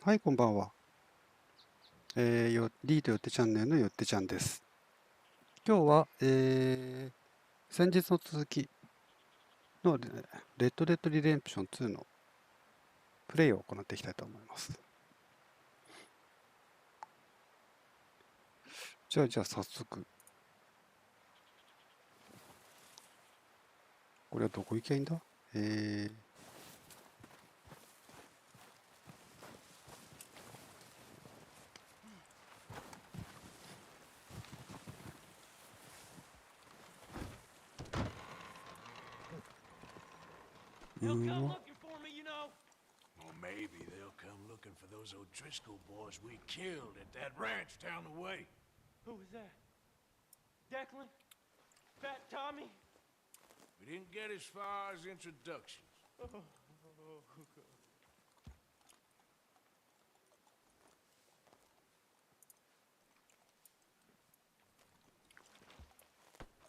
はい、こんばんは。リードよってチャンネルのよってちゃんです。今日は、先日の続きのレッドデッドリデンプション2のプレイを行っていきたいと思います。じゃあ早速。これはどこ行きゃいいんだう They'll ー come ん、looking for me, you know. Or maybe they'll come looking for those O'Driscoll boys we killed at that ranch down the way. Who was that? Declan? Fat Tommy? We didn't get as far as introductions.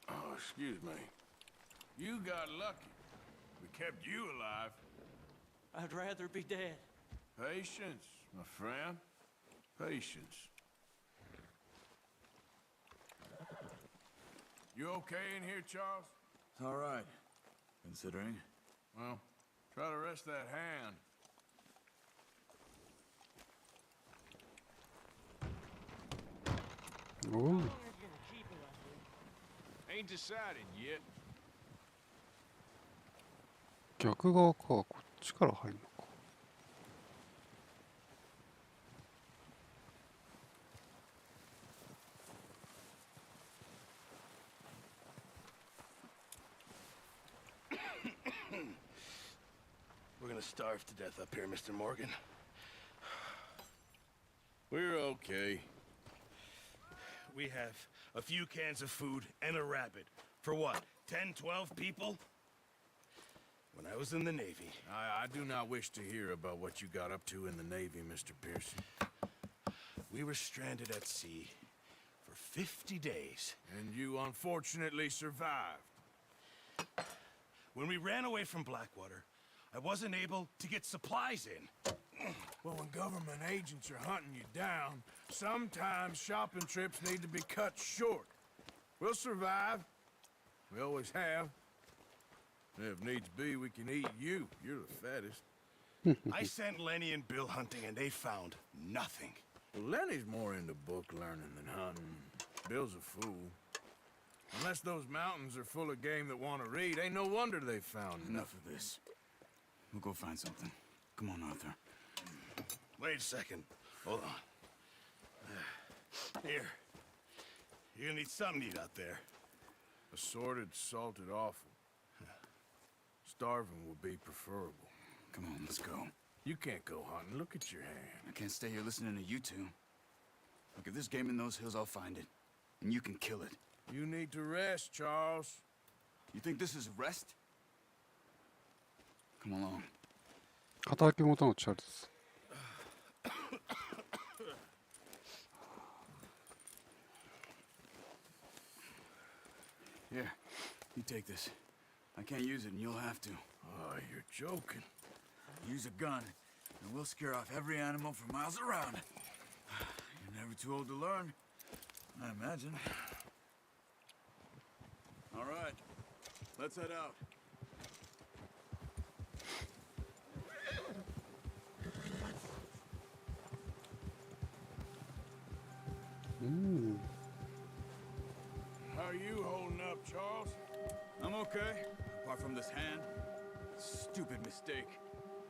Oh, excuse me. You got lucky. We kept you alive. I'd rather be dead. Patience, my friend. Patience. You okay in here, Charles? All right, considering. Well, try to rest that hand.おう How long are you gonna keep it up here? Ain't decided yet. 逆側か。こっちから入るのか。We're gonna starve to death up here, Mr. Morgan. We're okay. We have a few cans of food and a rabbit. For what, 10, 12 people? When I was in the Navy... I do not wish to hear about what you got up to in the Navy, Mr. Pearson. We were stranded at sea for 50 days. And you unfortunately survived. When we ran away from Blackwater, I wasn't able to get supplies in. Well, when government agents are hunting you down, sometimes shopping trips need to be cut short. We'll survive. We always have. If needs be, we can eat you. You're the fattest. I sent Lenny and Bill hunting, and they found nothing. Well, Lenny's more into book learning than hunting. Bill's a fool. Unless those mountains are full of game that want to read, ain't no wonder they found Enough of this. We'll go find something. Come on, Arthur. Wait a second. Hold on. Here. You're gonna need something to eat out there. Assorted, salted offal. Starving would be preferable. Come on, let's go. You can't go hunting. Look at your hand. I can't stay here listening to you two. Look, if there's game in those hills, I'll find it. And you can kill it. You need to rest, Charles. You think this is rest? Come along. 働き元のチャールズ。Here, you take this. I can't use it, and you'll have to. Oh, you're joking. Use a gun, and we'll scare off every animal for miles around. You're never too old to learn, I imagine. All right, let's head out. How are you holding up, Charles? I'm okay, apart from this hand. Stupid mistake.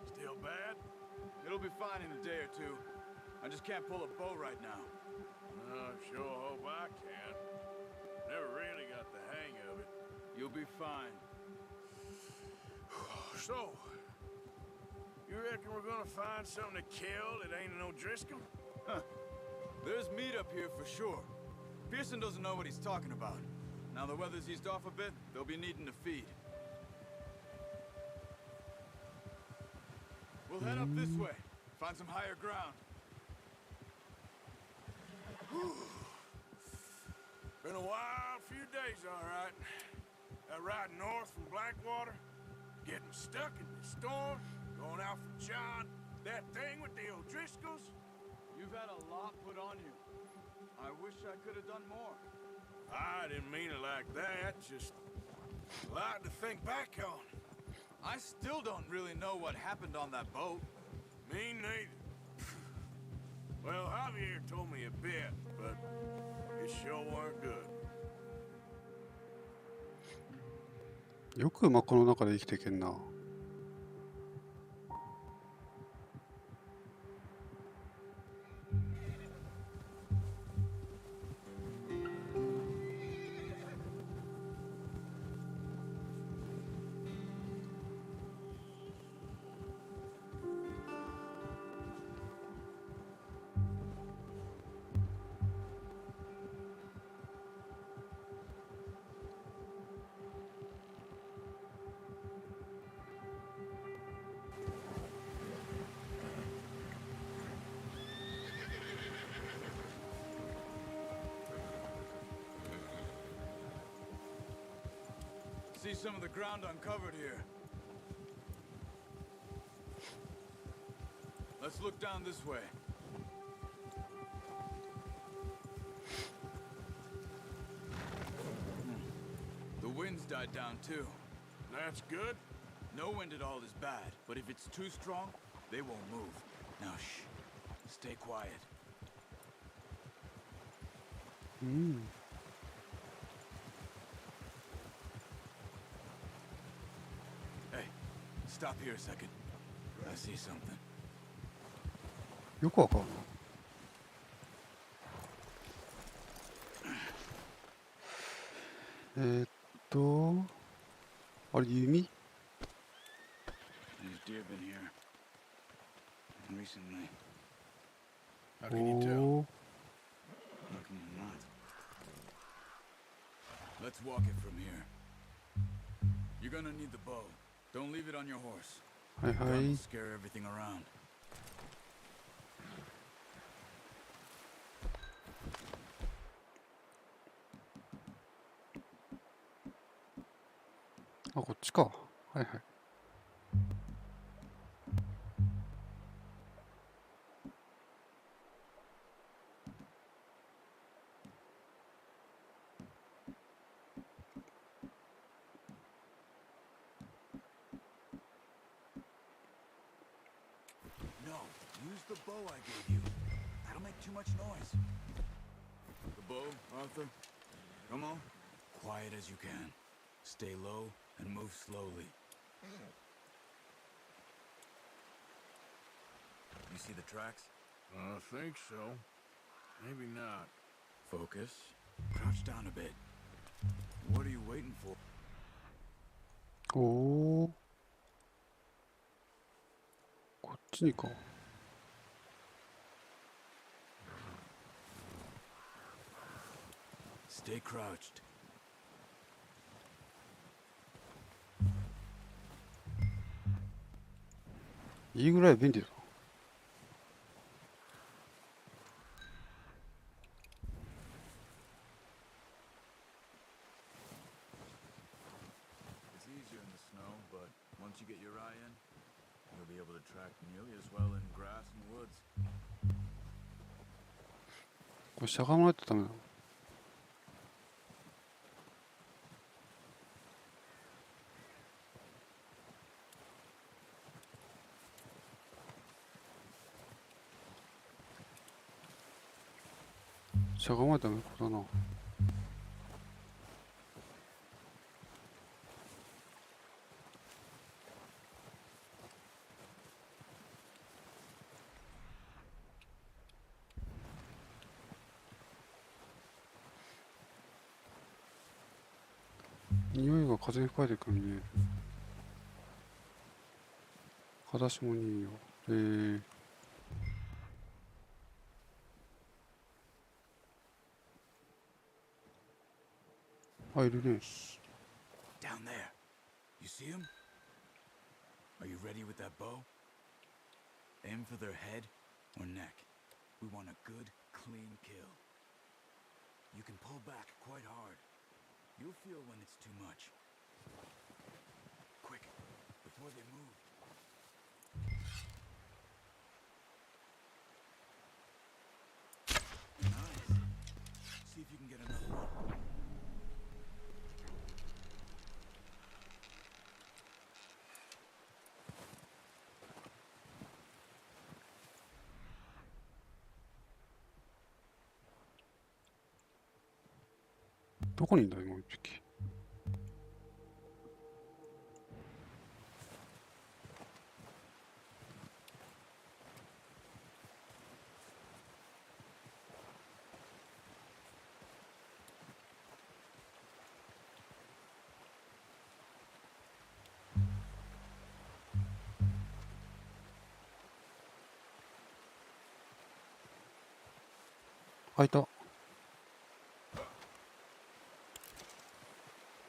Still bad? It'll be fine in a day or two. I just can't pull a bow right now. I sure hope I can. Never really got the hang of it. You'll be fine. So, you reckon we're gonna find something to kill that ain't an O'Driscoll? Huh. There's meat up here for sure. Pearson doesn't know what he's talking about. Now the weather's eased off a bit, they'll be needing to feed. We'll head up this way. Find some higher ground. Been a wild few days, all right. That ride north from Blackwater, getting stuck in the storm, going out from John. That thing with the O'Driscolls? You've had a lot put on you. I wish I could have done more. I didn't mean it like that, just a lot to think back on. I still don't really know what happened on that boat. Me neither. Well, Javier told me a bit, but it sure weren't good. よくこの中で生きていけんな。See some of the ground uncovered here. Let's look down this way. The wind's died down too. That's good. No wind at all is bad, but if it's too strong, they won't move. Now shh. Stay quiet. うん。Hey, stop here a second. I see something. よくわかんない。あれ弓？ These deer been here recently. How can you tell? おー。 How can you not? Let's walk it from here. You're gonna need the bow. Don't leave it on your horse. はいは Gun い will。scare everything around. あ、こっちか。はいはい。No, use the bow I gave you. That'll make too much noise. The bow, Arthur? Come on. Quiet as you can. Stay low and move slowly. You see the tracks? I think so. Maybe not. Focus. Crouch down a bit. What are you waiting for? おー。こっちにか。Stay crouched. いいぐらい便利だ。It's easier in the snow, but once you get your eye in, you'll be able to track nearly as well in grass and woods. これしゃがまないとダメだ。しゃがまないとダメだな。匂いが風に吹かれてくるね。裸足もいいよ。あ、いるね。Down there. You see him? Are you ready with that bow? Aim for their head or neck. We want a good, clean kill. You can pull back quite hard. You'll feel when it's too much. Quick, before they move. どこにいんだ今一匹。開いた。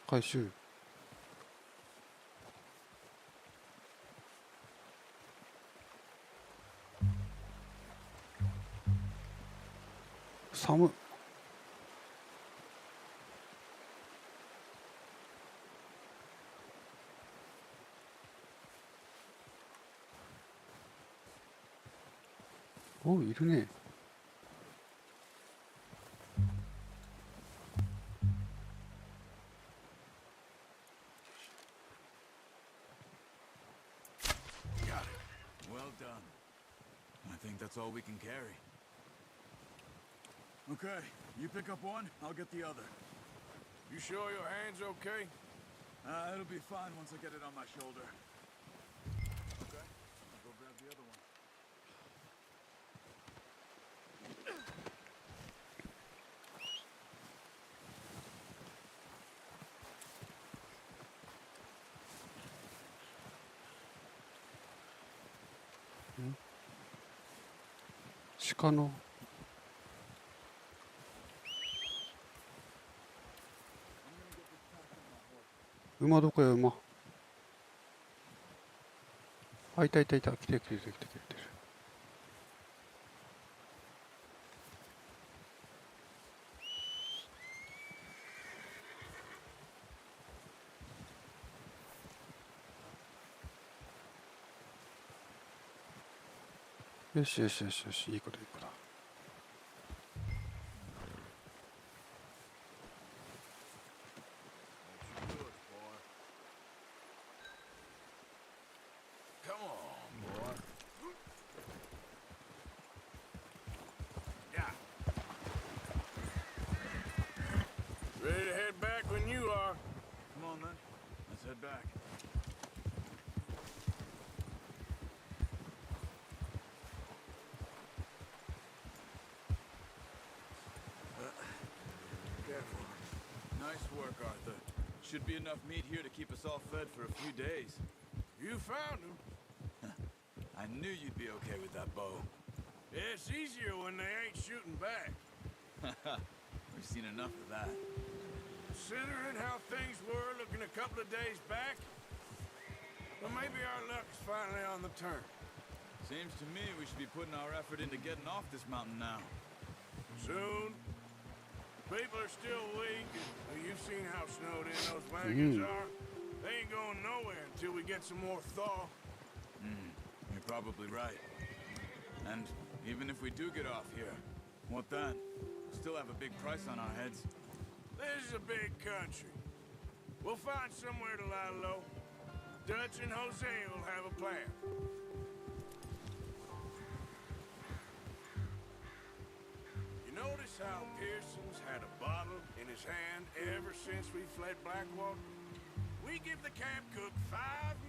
回収。寒っ。おう、いるね。Well done. I think that's all we can carry. Okay, you pick up one, I'll get the other. You sure your hand's okay? It'll be fine once I get it on my shoulder. Okay, I'll go grab the other one. Hmm? 鹿の馬どこや馬。あ、いたいたいた。来てる来てる来てる来てる。よしよしよしよし、いいこといいこと。Come on, boy. Yeah. Ready to head back when you are. Come on then, let's head back. Careful. Nice work, Arthur. Should be enough meat here to keep us all fed for a few days. You found him. I knew you'd be okay with that bow. Yeah, it's easier when they ain't shooting back. We've seen enough of that. Considering how things were looking a couple of days back, well, maybe our luck's finally on the turn. Seems to me we should be putting our effort into getting off this mountain now. Soon. People are still weak. You've seen how snowed in those wagons are. They ain't going nowhere until we get some more thaw. You're probably right. And even if we do get off here, what then? We still have a big price on our heads. This is a big country. We'll find somewhere to lie low. Dutch and Jose will have a plan. You notice how Pearson's had a bottle in his hand ever since we fled Blackwater? We give the camp cook 5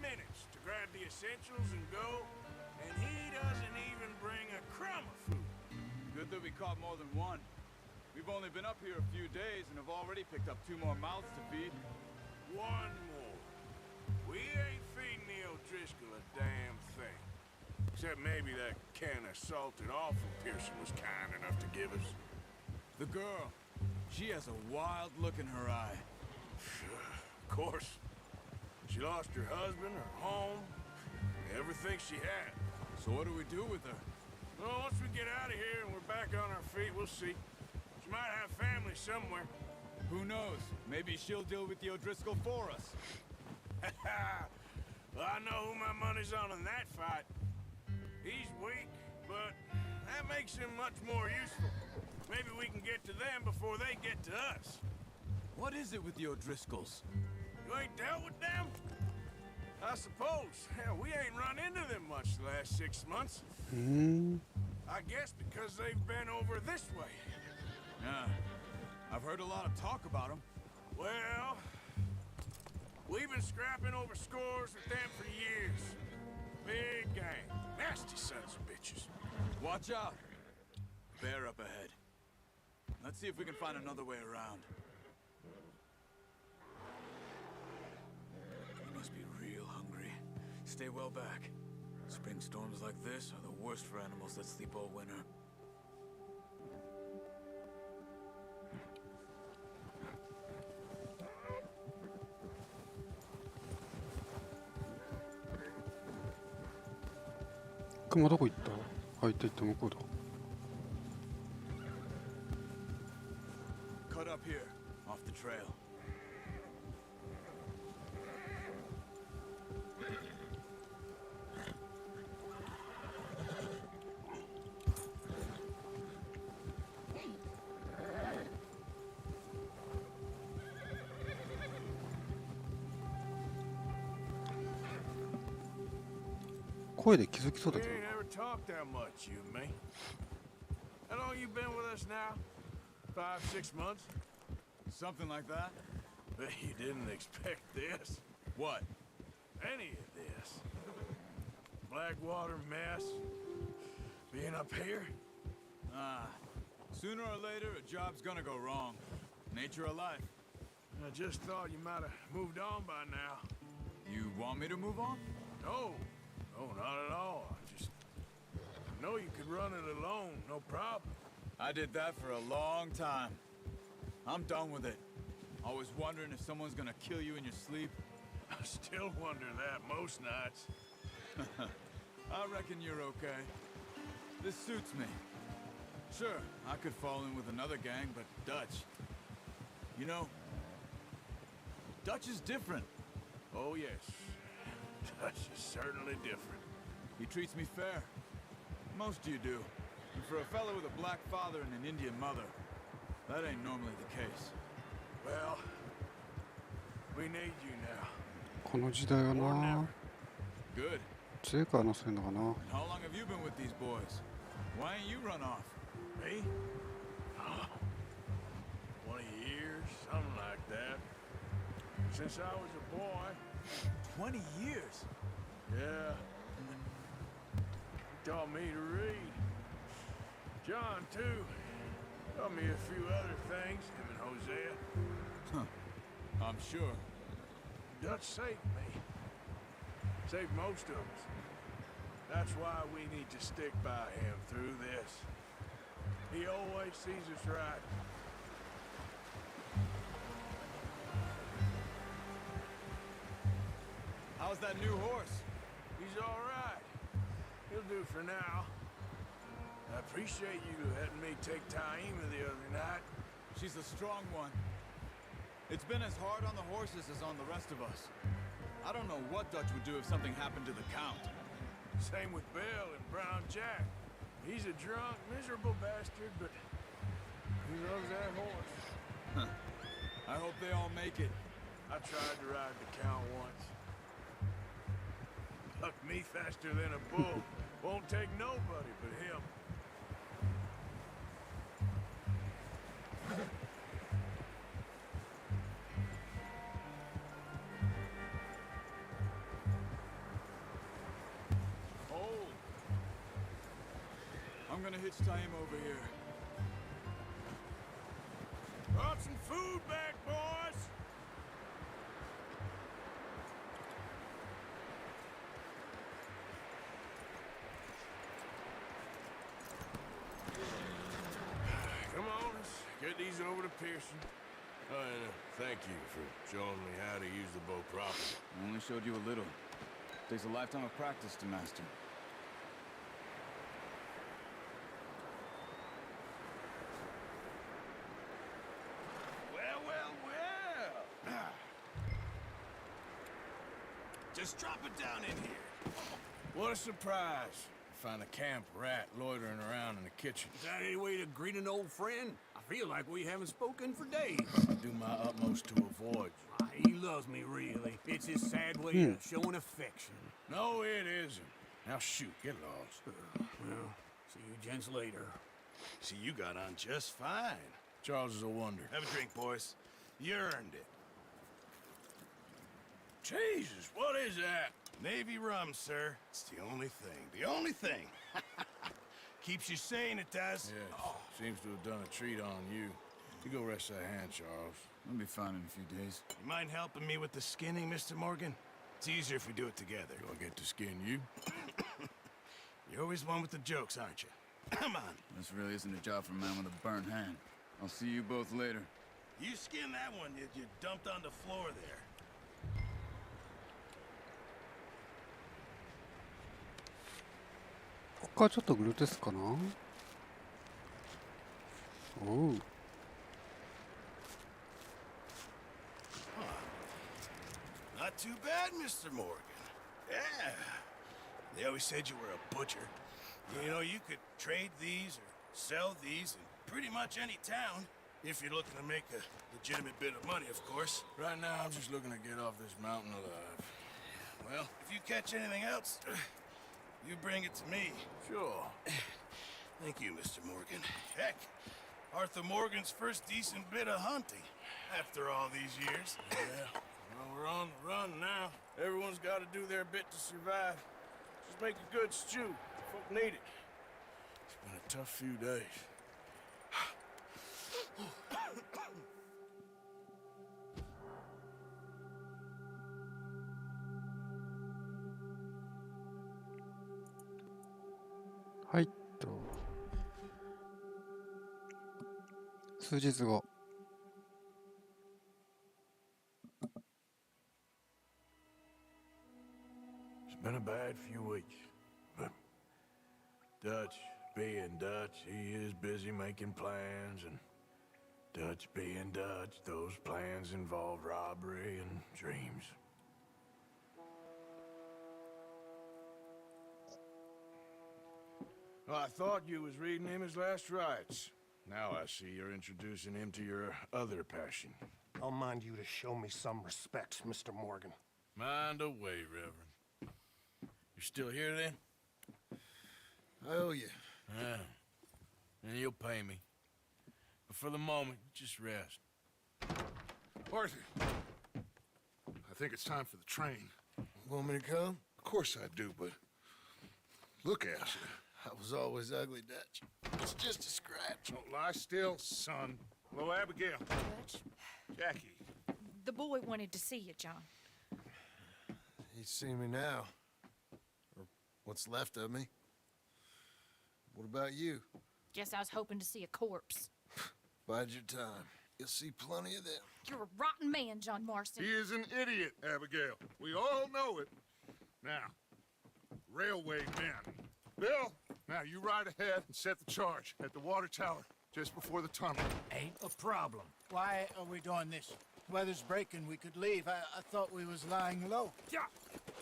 minutes to grab the essentials and go, and he doesn't even bring a crumb of food. Good that we caught more than one. We've only been up here a few days and have already picked up 2 more mouths to feed. One more. We ain't feeding the O'Driscoll a damn thing. Except maybe that can of salted offal Pearson was kind enough to give us. The girl, she has a wild look in her eye. Of course. She lost her husband, her home, everything she had. So what do we do with her? Well, once we get out of here and we're back on our feet, we'll see. She might have family somewhere. Who knows? Maybe she'll deal with the O'Driscoll for us. Well, I know who my money's on in that fight. He's weak, but that makes him much more useful. Maybe we can get to them before they get to us. What is it with the O'Driscolls? You ain't dealt with them? I suppose. Hell, we ain't run into them much the last 6 months. I guess because they've been over this way. Yeah. I've heard a lot of talk about them. Well, we've been scrapping over scores with them for years. Big gang. Nasty sons of bitches. Watch out. Bear up ahead. Let's see if we can find another way around. You must be real hungry. Stay well back. Spring storms like this are the worst for animals that sleep all winter.熊どこ行った？入っていった向こうだ。Cut up here, off the trail. Voice 声で気づきそうだ We けど ain't ever talked that much, you and me. How long you been with us now? 5, 6 months? Something like that? Bet you didn't expect this. What? Any of this. Blackwater mess. Being up here. Ah, sooner or later a job's gonna go wrong. Nature of life. I just thought you might have moved on by now. You want me to move on? No. No, not at all. I know you could run it alone, no problem. I did that for a long time. I'm done with it. Always wondering if someone's gonna kill you in your sleep. I still wonder that most nights. I reckon you're okay. This suits me. Sure, I could fall in with another gang, but Dutch... You know, Dutch is different. Oh, yes. Dutch is certainly different. He treats me fair. Most of you do. And for a fellow with a black father and an Indian mother, that ain't normally the case. Well, we need you now. この時代はな Good. 強いからなそういうのかな And how long have you been with these boys? Why ain't you run off? Me? 20 years, something like that. Since I was a boy. 20 years? Yeah. He taught me to read. John, too. Taught me a few other things, him and Hosea. I'm sure. Dutch saved me. Saved most of us. That's why we need to stick by him through this. He always sees us right. How's that new horse? He's all right. He'll do for now. I appreciate you letting me take Taima the other night. She's a strong one. It's been as hard on the horses as on the rest of us. I don't know what Dutch would do if something happened to the Count. Same with Bill and Brown Jack. He's a drunk, miserable bastard, but he loves that horse. I hope they all make it. I tried to ride the Count once. Bucked me faster than a bull. Won't take nobody but him. Hold. I'm gonna hitch Taim over here. Brought some food back, boys! Come on, let's get these over to Pearson. Oh, and thank you for showing me how to use the bow properly. I only showed you a little. Takes a lifetime of practice to master. Well, well, well! Just drop it down in here. What a surprise. Find a camp rat loitering around in the kitchen. Is that any way to greet an old friend? I feel like we haven't spoken for days. I do my utmost to avoid you. He loves me, really. It's his sad way of showing affection. No, it isn't. Now shoot, get lost. Well, see you gents later. See, you got on just fine. Charles is a wonder. Have a drink, boys. You earned it. Jesus, what is that? Navy rum, sir. It's the only thing. The only thing. Keeps you sane, it does. Yeah, seems to have done a treat on you. You go rest that hand, Charles. I'll be fine in a few days. You mind helping me with the skinning, Mr. Morgan? It's easier if we do it together. Do I get to skin you? You're always one with the jokes, aren't you? Come on. This really isn't a job for a man with a burnt hand. I'll see you both later. You skin that one you dumped on the floor there.ここからちょっとグロテスクかな。おう。Not too bad, Mr. Morgan. Yeah. They always said you were a butcher. You know, you could trade these or sell these in pretty much any town. If you're looking to make a legitimate bit of money, of course. Right now, I'm just looking to get off this mountain alive. Well, if you catch anything else, you bring it to me. Sure. Thank you, Mr. Morgan. Heck, Arthur Morgan's first decent bit of hunting after all these years. Yeah. Well, we're on the run now. Everyone's got to do their bit to survive. Just make a good stew. Folk need it. It's been a tough few days.はいと。数日後。It's been a bad few weeks, but Dutch being Dutch, he is busy making plans, and Dutch being Dutch, those plans involve robbery and dreams. Well, I thought you was reading him his last rites. Now I see you're introducing him to your other passion. I'll mind you to show me some respect, Mr. Morgan. Mind away, Reverend. You still here, then? I owe you. Yeah. And you'll pay me. But for the moment, just rest. Arthur, I think it's time for the train. Want me to come? Of course I do, but look at you. I was always ugly, Dutch. It's just a scratch. Don't lie still, son. Hello, Abigail. Dutch, Jackie. the boy wanted to see you, John. He's seen me now. Or what's left of me. What about you? Guess I was hoping to see a corpse. Bide your time. You'll see plenty of them. You're a rotten man, John Marston. He is an idiot, Abigail. We all know it. Now, railway men. Bill, now you ride ahead and set the charge at the water tower just before the tunnel. Ain't a problem. Why are we doing this? Weather's breaking. We could leave. I thought we was lying low. Yeah,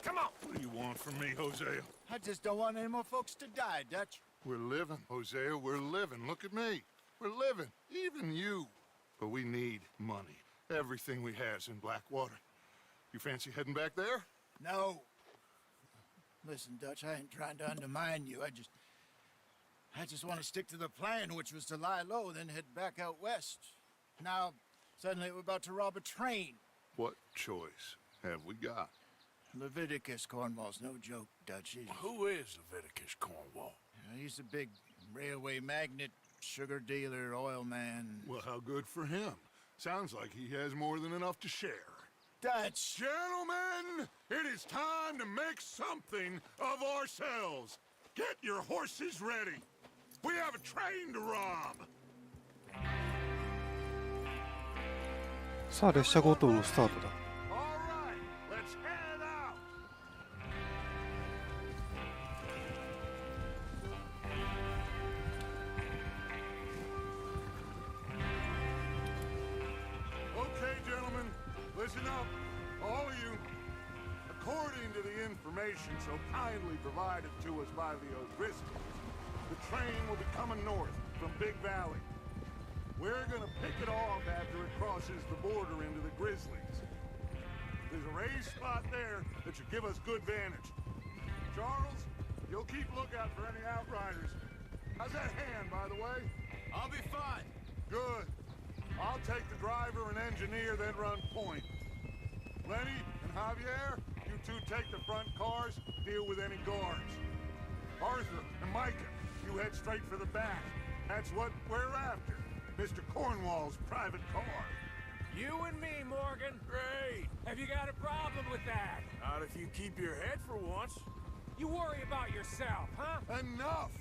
come on. What do you want from me, Hosea? I just don't want any more folks to die, Dutch. We're living, Hosea. We're living. Look at me. We're living. Even you. But we need money. Everything we has in Blackwater. You fancy heading back there? No. Listen, Dutch, I ain't trying to undermine you. I just want to stick to the plan, which was to lie low, then head back out west. Now, suddenly we're about to rob a train. What choice have we got? Leviticus Cornwall's no joke, Dutch. Who is Leviticus Cornwall? He's a big railway magnate, sugar dealer, oil man. Well, how good for him. Sounds like he has more than enough to share. Dutch! Gentlemen, it is time to make something of ourselves. Get your horses ready. We have a train to rob. さあ、列車強盗のスタートだ。All right, let's head out. Okay, gentlemen, listen up, all of you. According to the information so kindly provided to us by the O'Driscolls, the train will be coming north from Big Valley. We're gonna pick it off after it crosses the border into the Grizzlies. There's a raised spot there that should give us good vantage. Charles, you'll keep lookout for any outriders. How's that hand, by the way? I'll be fine. Good. I'll take the driver and engineer, then run point. Lenny and Javier, you two take the front cars, deal with any guards. Arthur and Micah, you head straight for the back. That's what we're after. Mr. Cornwall's private car. You and me, Morgan. Great. Have you got a problem with that? Not if you keep your head for once. You worry about yourself, huh? Enough!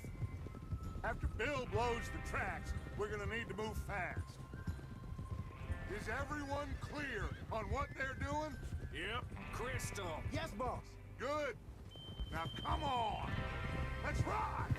After Bill blows the tracks, we're gonna need to move fast. Is everyone clear on what they're doing? Yep. Crystal. Yes, boss. Good. Now come on. Let's rock!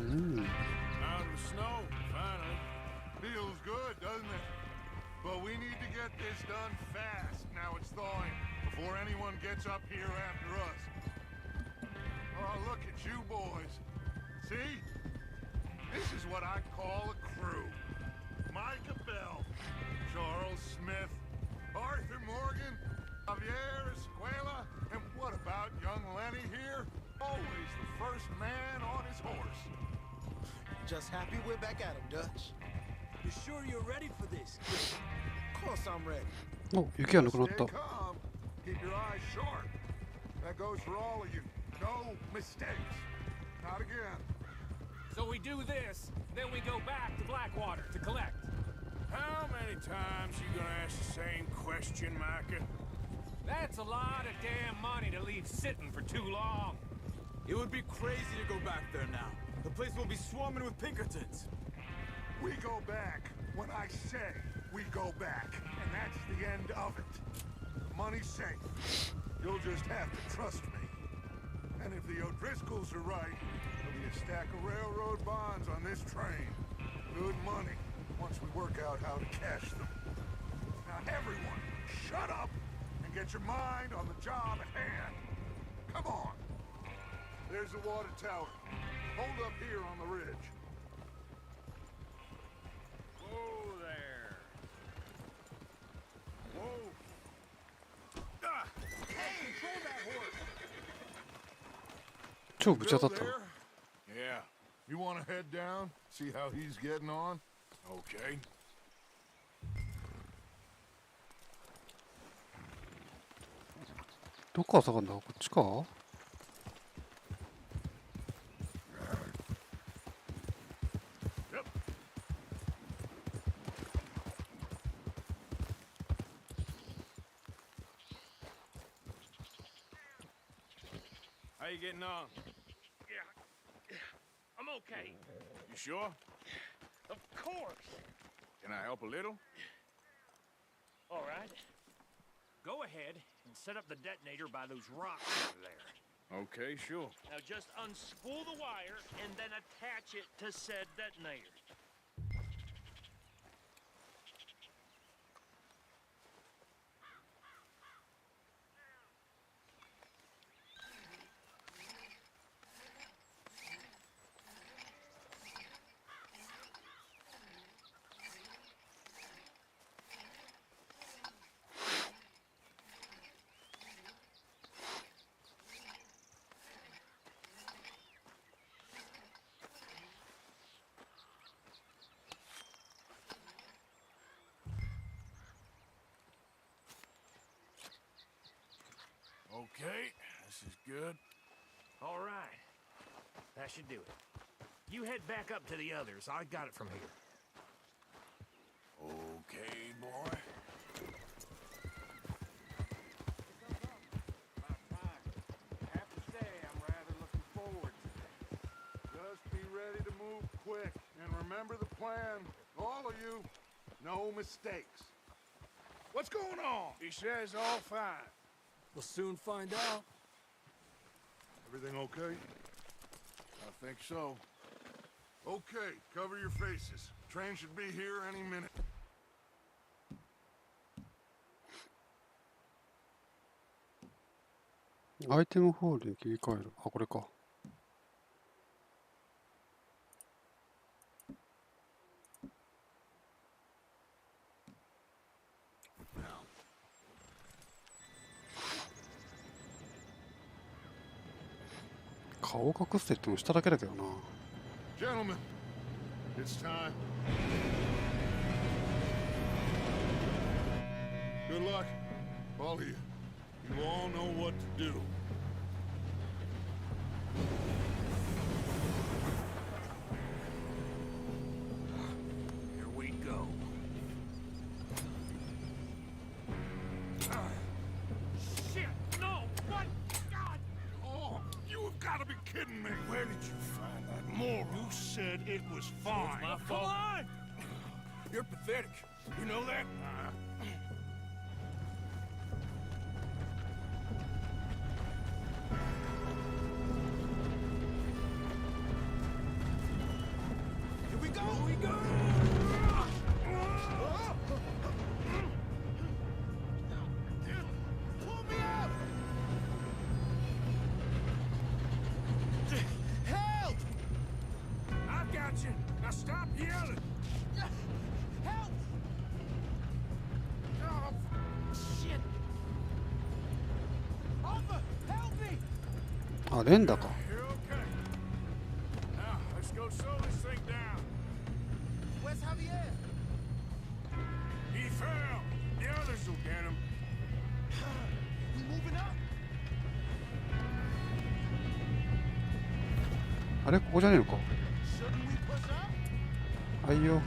Out of the snow, finally. Feels good, doesn't it? But we need to get this done fast. Now it's thawing, before anyone gets up here after us. Oh, look at you boys. See? This is what I call a crew. Micah Bell, Charles Smith, Arthur Morgan, Javier Escuela, and what about young Lenny here? Always the first man on his horse. Just happy we're back at him, Dutch. You sure you're ready for this? Of course I'm ready. お、雪がなくなっ Stay た。 calm. Keep your eyes sharp. That goes for all of you. No mistakes. Not again. So we do this, then we go back to Blackwater to collect. How many times you gonna ask the same question, Micah? That's a lot of damn money to leave sitting for too long. It would be crazy to go back there now. The place will be swarming with Pinkertons. We go back when I say we go back. And that's the end of it. The money's safe. You'll just have to trust me. And if the O'Driscolls are right, there'll be a stack of railroad bonds on this train. Good money, once we work out how to cash them. Now everyone, shut up and get your mind on the job at hand. Come on. There's the water tower. Hold up here on the ridge. Whoa there. Whoa. Ah! Hey, control that horse. 超ぶち当た Bill ったな。 there? Yeah. You want to head down? See how he's getting on? Okay. どこが下がるんだ？こっちか？ Yep. How you getting on? Yeah. I'm okay. You sure? Of course. Can I help a little? All right. Go ahead and set up the detonator by those rocks over there. Okay, sure. Now just unspool the wire and then attach it to said detonator. Okay, this is good. All right. That should do it. You head back up to the others. I got it from here. Okay, boy. I have to say, I'm rather looking forward to this. Just be ready to move quick. And remember the plan. All of you, no mistakes. What's going on? He says all fine. We'll soon find out. Everything okay? I think so. Okay, cover your faces. Train should be here any minute. アイテムホールに切り替える。あ、これか。顔隠すって言っても下だけだけどな。Gentlemen, it's time. Good luck, all of you. You all know what to do. Here we go. Shit! No! What? God! Oh, you have got to be kidding me! Where did you find that moron? You said it was fine. My fault. Come on! You're pathetic. You know that? Here we go! Here we go! Pull me out! Help! I've got you. Now stop yelling. Help! Oh, shit! Arthur, help me! あ、連打か。 You're okay. Now, let's go slow this thing down. Where's Javier? He fell. The others will get him. We moving up? あれここじゃねえのか。 Shouldn't we push up? はいよ。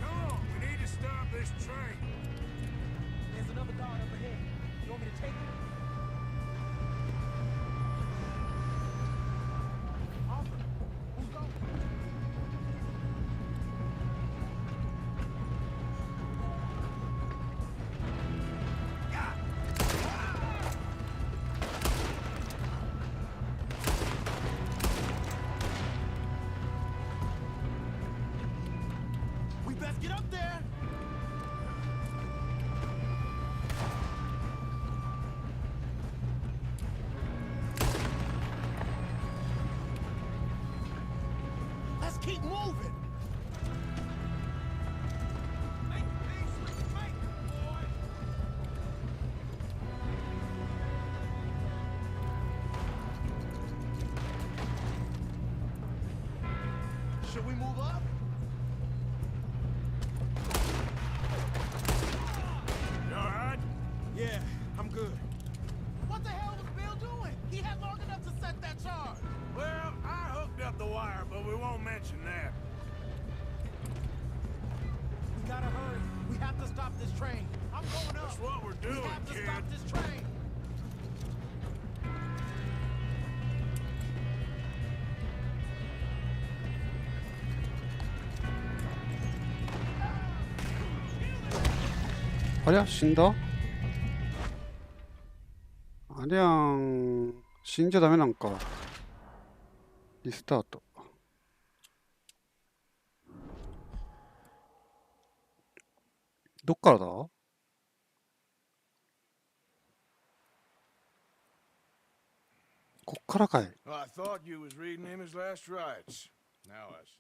Come on, we need to stop this train. There's another guard up ahead. You want me to take him? Arthur, who's going? We best get up there! Let's keep moving! Make peace, make it, boy! Should we move up? You all right? Yeah, I'm good. What the hell was Bill doing? He had long enough to set that charge. Well, I hooked up the wire, but we won't mention that. We gotta hurry. We have to stop this train. I'm going up. That's what we're We doing, have to kid. stop this train.ありゃ死んだ。ありゃん死んじゃダメなんか。リスタート。どっからだ。こっからかい。 I thought you was reading him his last rites. Now I see.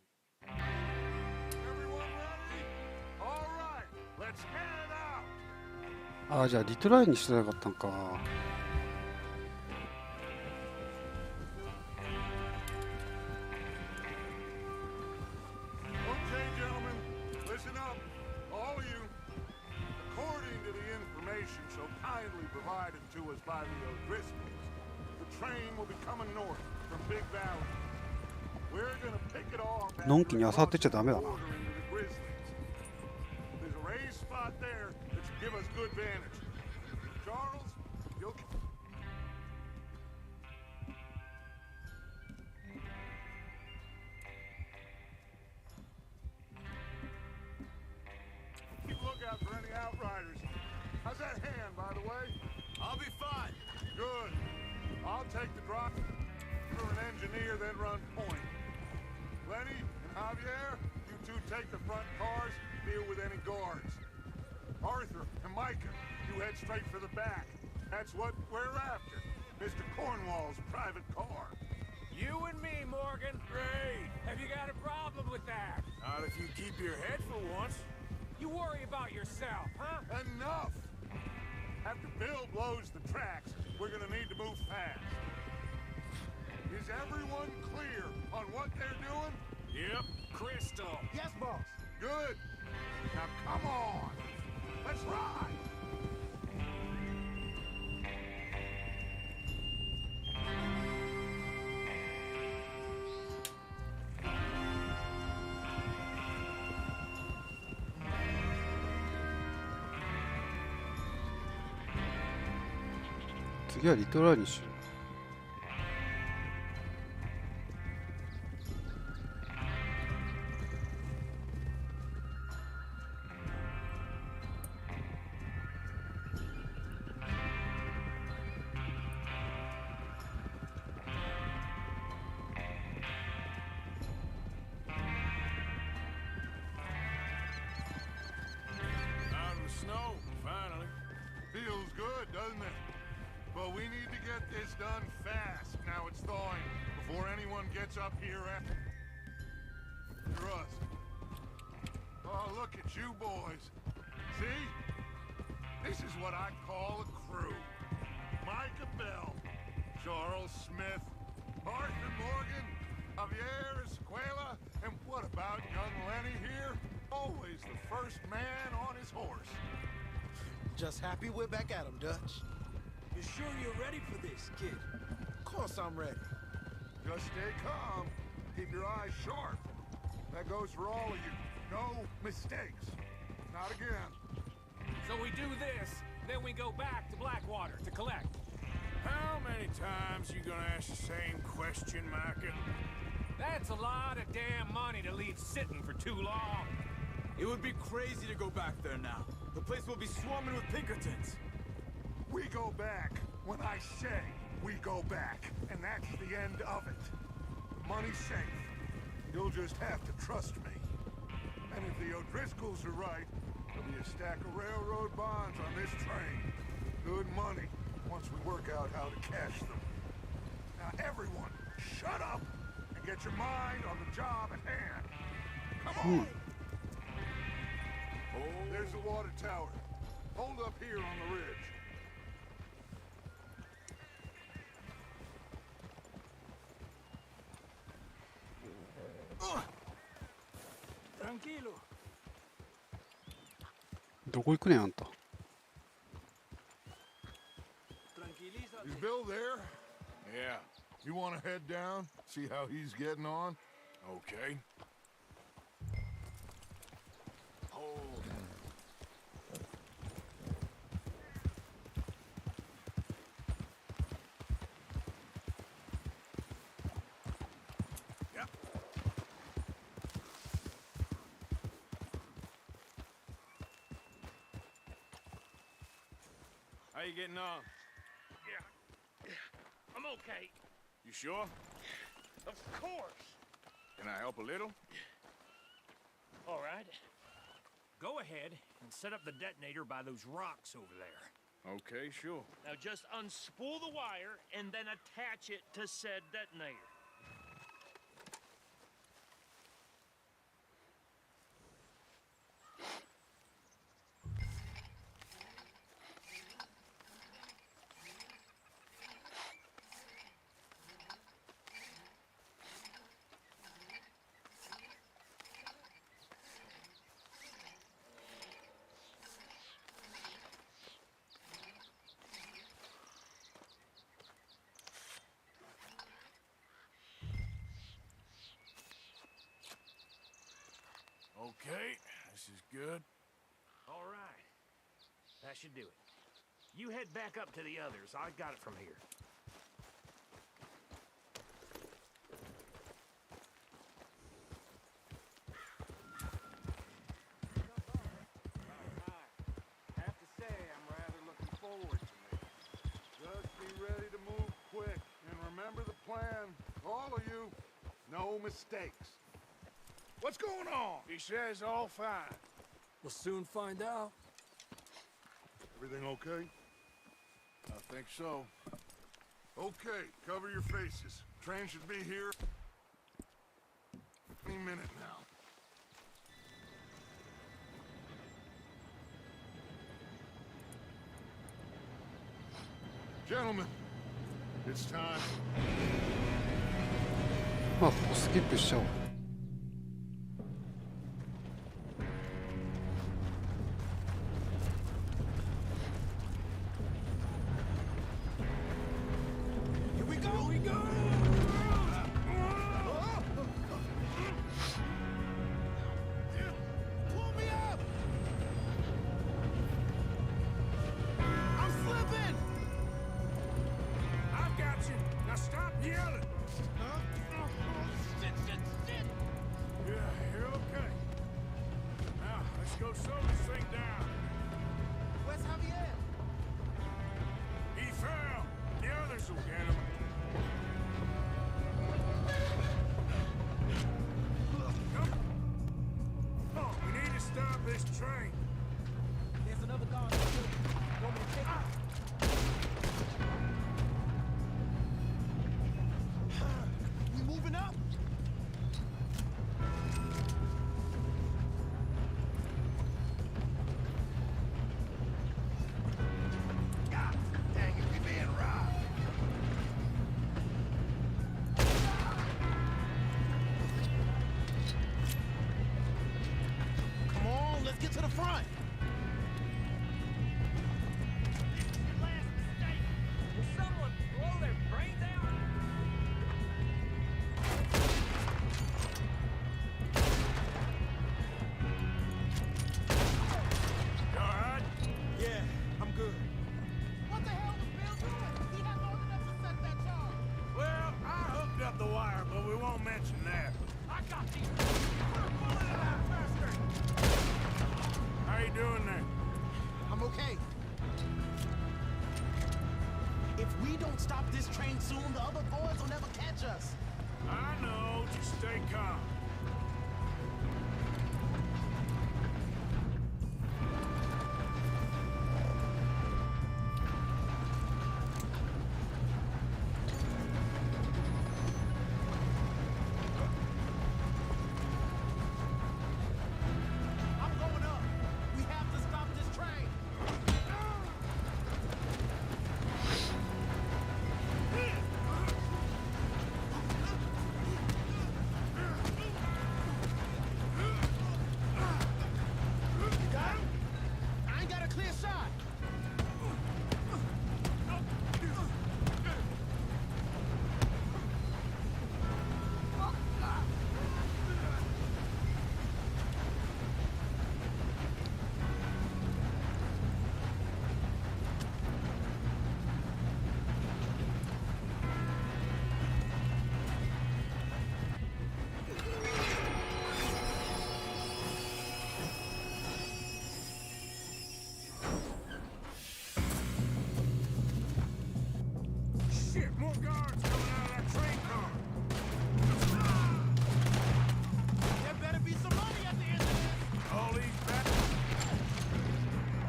Everyone ready? All right, let's head out. ああ、じゃあリトライにしてなかったんか。 Okay, gentlemen, listen up, all of you. According to the information so kindly provided to us by the O'Driscolls, the train will be coming north from Big Valley. We're gonna pick it off at のんきに漁ってちゃダメだな。 bordering to the Grizzlies. There's a raised spot there that should give us good vantage. Charles, you'll... by the way? I'll be fine. Good. I'll take the drive for an engineer, then run point. Lenny and Javier, you two take the front cars, deal with any guards. Arthur and Micah, you head straight for the back. That's what we're after. Mr. Cornwall's private car. You and me, Morgan. Great. Have you got a problem with that? Not if you keep your head for once. You worry about yourself, huh? Enough! After Bill blows the tracks, we're gonna need to move fast. Is everyone clear on what they're doing? Yep. Crystal. Yes, boss. Good. Now come on. Let's ride.次はリトラーニッシュ。Out of the snow, finally. Feels good, doesn't it? But we need to get this done fast. Now it's thawing before anyone gets up here after us. Oh, look at you boys. See? This is what I call a crew. Micah Bell, Charles Smith, Arthur Morgan, Javier Escuela, and what about young Lenny here? Always the first man on his horse. Just happy we're back at 'em, Dutch. You sure you're ready for this, kid? Of course I'm ready. Just stay calm. Keep your eyes sharp. That goes for all of you. No mistakes. Not again. So we do this, then we go back to Blackwater to collect. How many times you gonna ask the same question, Micah? That's a lot of damn money to leave sitting for too long. It would be crazy to go back there now. The place will be swarming with Pinkertons. We go back when I say we go back, and that's the end of it. The money's safe. You'll just have to trust me. And if the O'Driscolls are right, there'll be a stack of railroad bonds on this train. Good money, once we work out how to cash them. Now everyone, shut up and get your mind on the job at hand. Come on! Oh, there's the water tower. Hold up here on the ridge. Tranquilo. どこ行くねんあんた。Is Bill there? Yeah. You want to head down? See how he's getting on? Okay. Hold. Yep. How you getting on? I'm okay. You sure? Of course. Can I help a little? All right. Go ahead and set up the detonator by those rocks over there. Okay, sure. Now just unspool the wire and then attach it to said detonator. Okay, this is good. All right. That should do it. You head back up to the others. I got it from here. Have to say, I'm rather looking forward ready to move quick. And remember the plan. All of you. No mistakes. What's going on? He says all fine. We'll soon find out. Everything okay? I think so. Okay, cover your faces. Train should be here any minute now. Gentlemen, it's time. まあここスキップしちゃおう。Here we go! Here we go! Pull me up! I'm slipping! I've got you. Now stop yelling. Shit! Yeah, you're okay. Now, let's go slow this thing down. Where's Javier? He fell. The others will get him. Come. Oh, we need to stop this train. There's another guard. Want me to take it? We moving up? God dang it, we being robbed. Come on, let's get to the front. Last mistake. Will someone blow their brains out? You all right? Yeah, I'm good. What the hell was Bill doing? He had long enough to set that charge. Well, I hooked up the wire, but we won't mention that. I got these. Put a bullet in that bastard. How you doing there? I'm okay. If we don't stop this train soon, the other boys will never catch us. I know. Just stay calm. I'm going up. We have to stop this train. You got him? I ain't got a clear shot. Shit, more guards coming out of that train car. There better be some money at the end of this. All these bastards.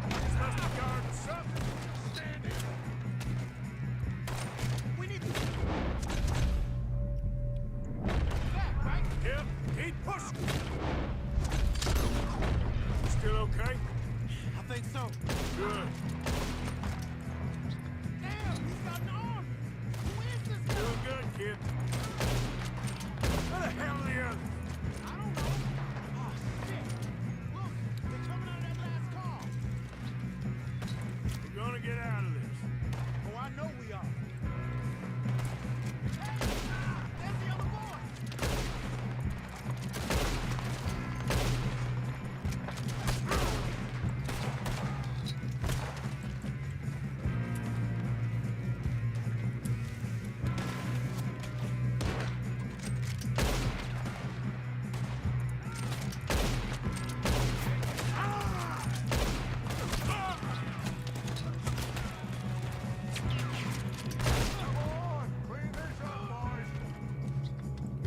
These must be guarding something. Stand in. We need to back, right? Yep, keep pushing. Still okay? I think so. Good. Damn, he's got an arm. Who is this guy? Doing good, kid. Where the hell are the others? I don't know. Oh, shit. Look, they're coming out of that last car. We're gonna get out of this. Oh, I know we are. Hey, there's the other boy.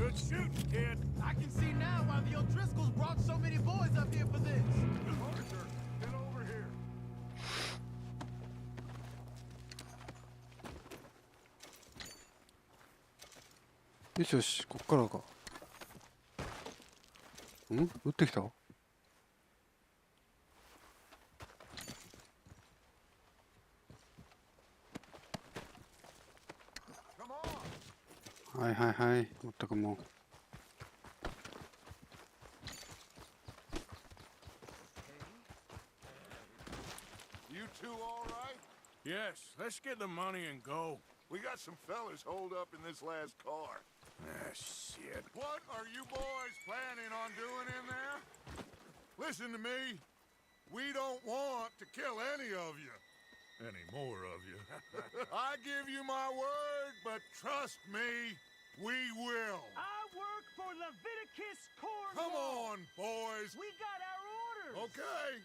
Good shooting, kid. I can see now why the O'Driscolls brought so many boys up here for this. Arthur, get over here. よしよし、こっからか。撃ってきた？はいはいはい、まったくもう。You two all right? Yes, let's get the money and go. We got some fellas holed up in this last car. Ah, shit. What are you boys planning on doing in there? Listen to me. We don't want to kill any of you. Any more of you. I give you my word, but trust me, we will. I work for Leviticus Cornwall. Come on, boys. We got our orders. Okay.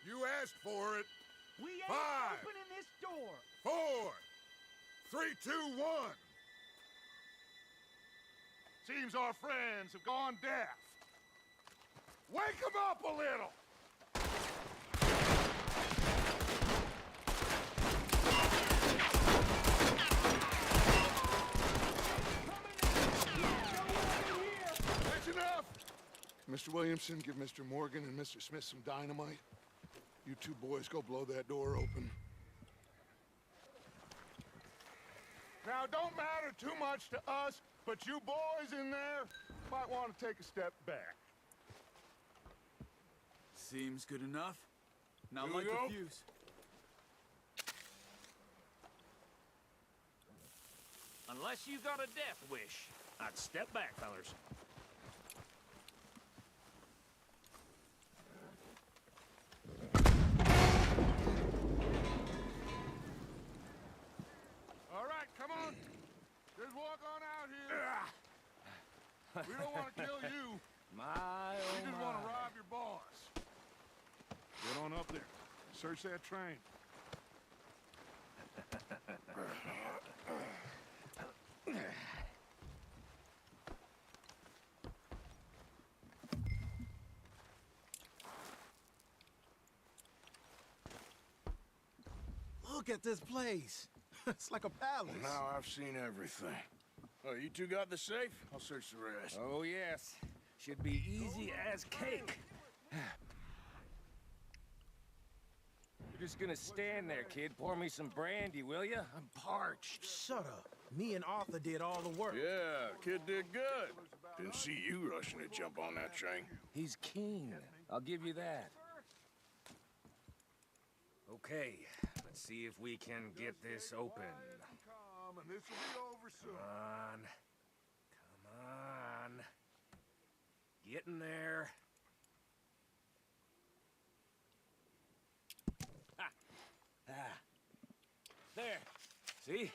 You asked for it. We ain't 5, opening this door. 4, 3, 2, 1. Seems our friends have gone deaf. Wake them up a little. That's enough. Mr. Williamson, give Mr. Morgan and Mr. Smith some dynamite. You two boys go blow that door open. Now, don't matter too much to us, but you boys in there might want to take a step back. Seems good enough. Now Here light we go. the fuse. Unless you got a death wish, I'd step back, fellers. All right, come on. Just walk on out here. We don't want to kill you. My, We just want to rob your boss. Get on up there. Search that train. Look at this place. It's like a palace. Now I've seen everything. Oh, you two got the safe? I'll search the rest. Oh, yes. Should be easy as cake. You're just gonna stand there, kid. Pour me some brandy, will you? I'm parched. Shut up. Me and Arthur did all the work. Yeah, kid did good. Didn't see you rushing to jump on that train. He's keen. I'll give you that. Okay, let's see if we can get this open. Come, and this will be over soon. Come on. Getting there. There. See?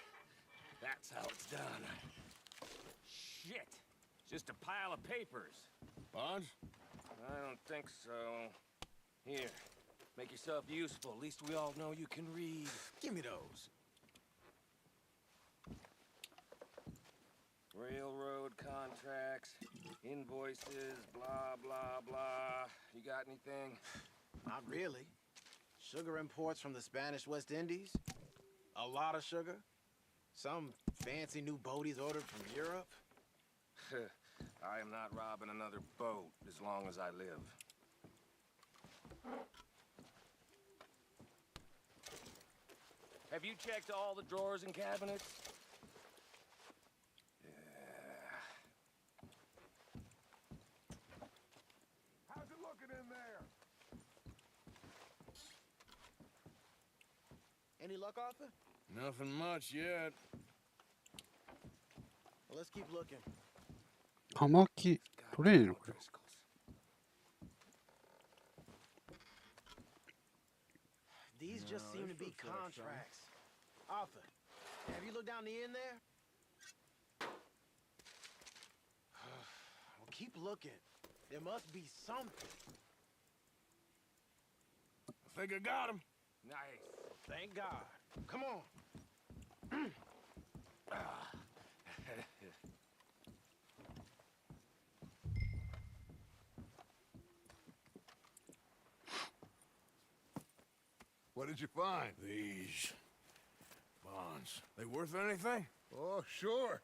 That's how it's done. Shit. Just a pile of papers. Bonds? I don't think so. Here. Make yourself useful. At least we all know you can read. Give me those. Railroad contracts, invoices, blah, blah, blah. You got anything? Not really. Sugar imports from the Spanish West Indies. A lot of sugar. Some fancy new boat he's ordered from Europe. I am not robbing another boat as long as I live. Have you checked all the drawers and cabinets? How's it looking in there? Any luck, Arthur? Nothing much yet. Well, let's keep looking. 葉巻取れねえのこれ。These just seem to be contracts. Arthur, have you looked down the end there? Well, keep looking. There must be something. I think I got him. Nice. Thank God. Come on. did you find? These bonds. They worth anything? Oh, sure.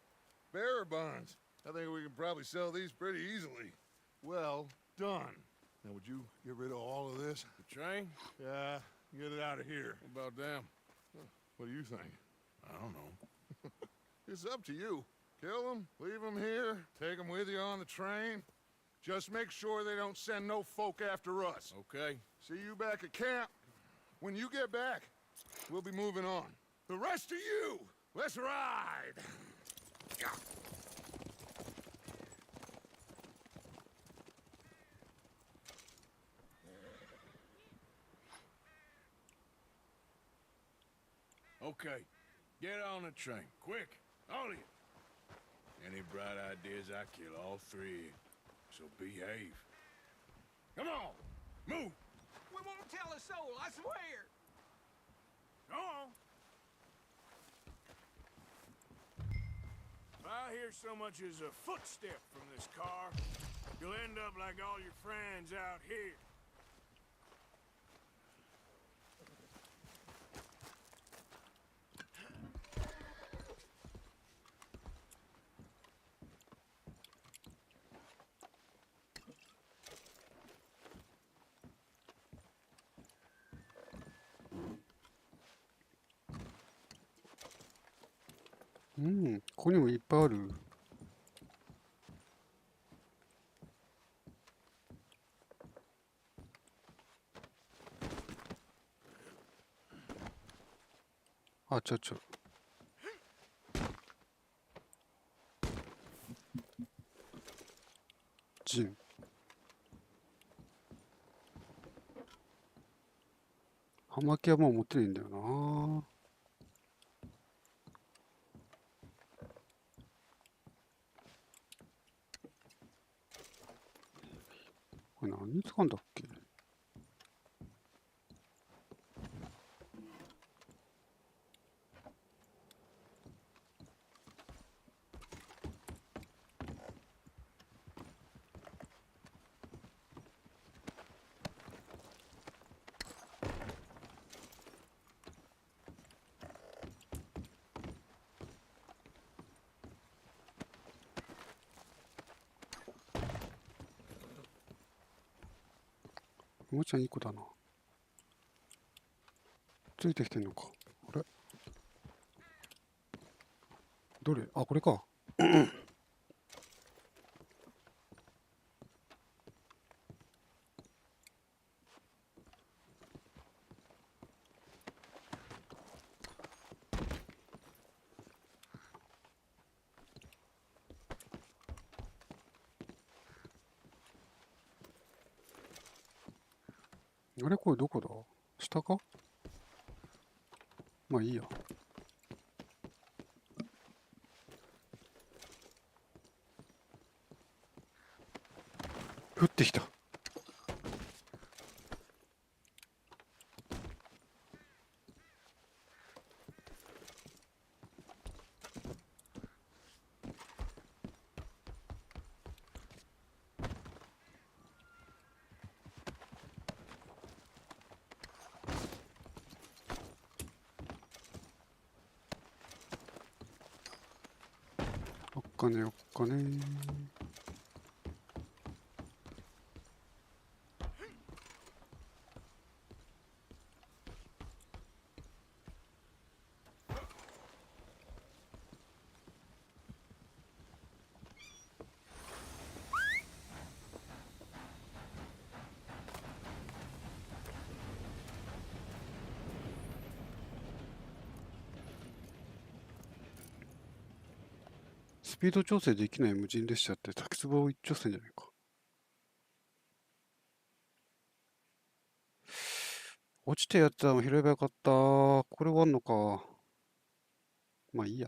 Bearer bonds. I think we can probably sell these pretty easily. Well done. Now, would you get rid of all of this? The train? Yeah, get it out of here. What about them? What do you think? I don't know. It's up to you. Kill them, leave them here, take them with you on the train. Just make sure they don't send no folk after us. Okay. See you back at camp. When you get back, we'll be moving on. The rest of you, let's ride! Okay. Get on the train. Quick. All of you. Any bright ideas, I kill all three. So behave. Come on. Move. We won't tell a soul, I swear. Go on. If I hear so much as a footstep from this car, you'll end up like all your friends out here.ここにもいっぱいある。あ、ジン。葉巻はもう持ってないんだよな。これ何に使うんだっけ？おもちゃ2個だな。ついてきてんのか。あれどれ？あ、これか。あれこれどこだ？下か？まあいいや。降ってきた。おっかねおっかね。スピード調整できない無人列車って滝壺一直線じゃないか。落ちたやつは拾えばよかった。これ終わんのか。まあいいや。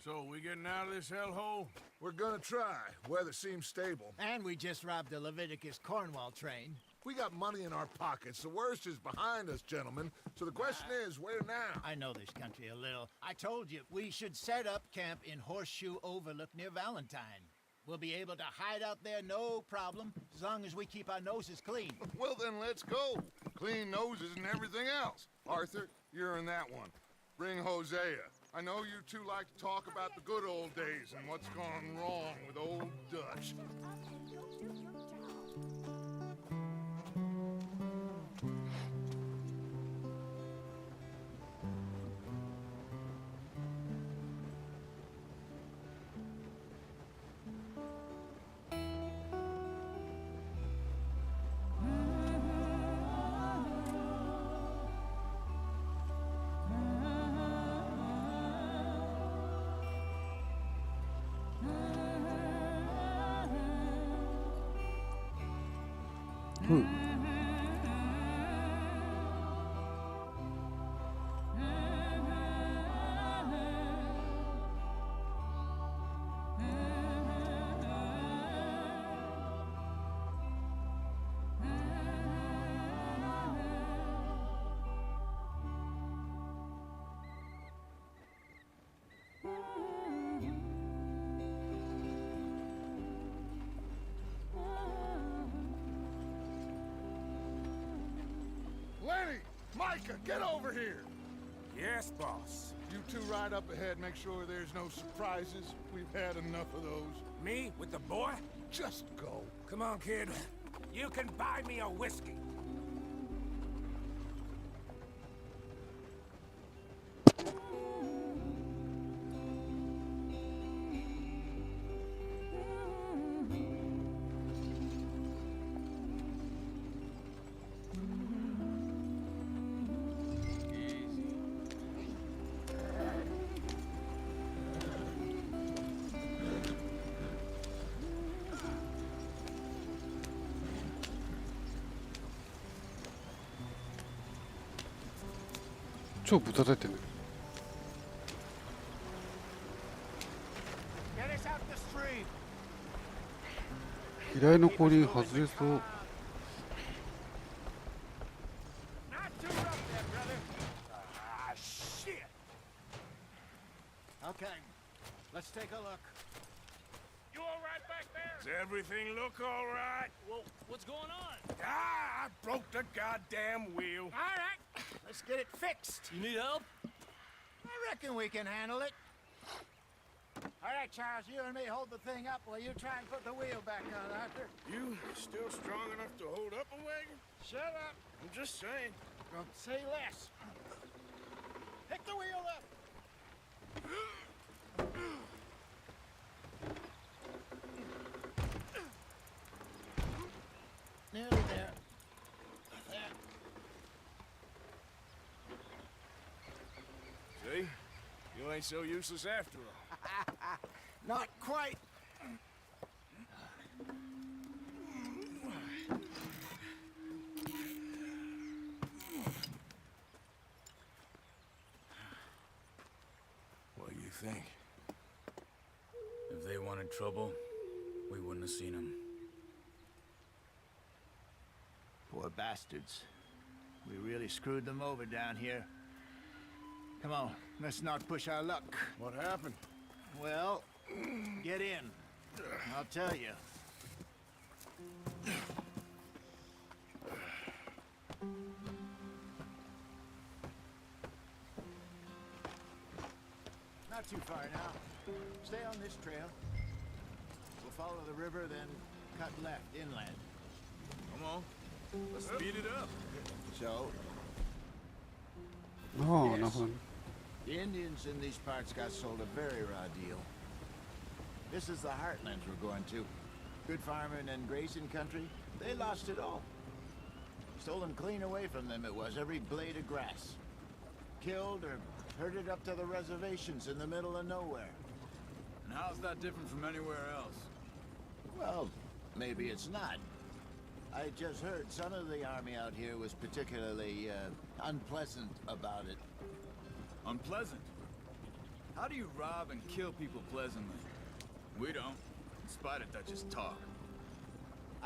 So, we getting out of this hellhole? We're gonna try. Weather seems stable. And we just robbed the Leviticus Cornwall train. We got money in our pockets. The worst is behind us, gentlemen. So the question is, where now? I know this country a little. I told you, we should set up camp in Horseshoe Overlook near Valentine. We'll be able to hide out there, no problem, as long as we keep our noses clean. Well, then let's go. Clean noses and everything else. Arthur, you're in that one. Bring Hosea. I know you two like to talk about the good old days and what's gone wrong with old Dutch. Lenny! Micah, get over here! Yes, boss. You two ride up ahead, make sure there's no surprises. We've had enough of those. Me with the boy? Just go. Come on, kid. You can buy me a whiskey.超ぶたたいてるね。 Get us out the stream. 機雷の後輪外れそう。 Not too rough there, brother. Ah, shit. Okay, let's take a look. You all right back there? Does everything look all right? Well, what's going on? Ah, I broke the goddamn wheel. All right, let's get it fixed. You need help? I reckon we can handle it. All right, Charles, you and me hold the thing up while you try and put the wheel back on, Arthur. You still strong enough to hold up a wagon? Shut up. I'm just saying. Don't say less. Pick the wheel up. Nearly there. There. See? You ain't so useless after all. Not quite. What do you think? If they wanted trouble, we wouldn't have seen them. Poor bastards. We really screwed them over down here. Come on, let's not push our luck. What happened? Well, get in. I'll tell you. Not too far now. Stay on this trail. We'll follow the river, then cut left inland. Come on. Let's speed it up. So, ああ、なるほどね。 the Indians in these parts got sold a very raw deal. This is the heartlands we're going to. Good farming and grazing country, they lost it all. Stolen clean away from them it was, every blade of grass. Killed or herded up to the reservations in the middle of nowhere. And how's that different from anywhere else? Well, maybe it's not. I just heard some of the army out here was particularly, unpleasant about it. Unpleasant? How do you rob and kill people pleasantly? We don't, in spite of Dutch's talk.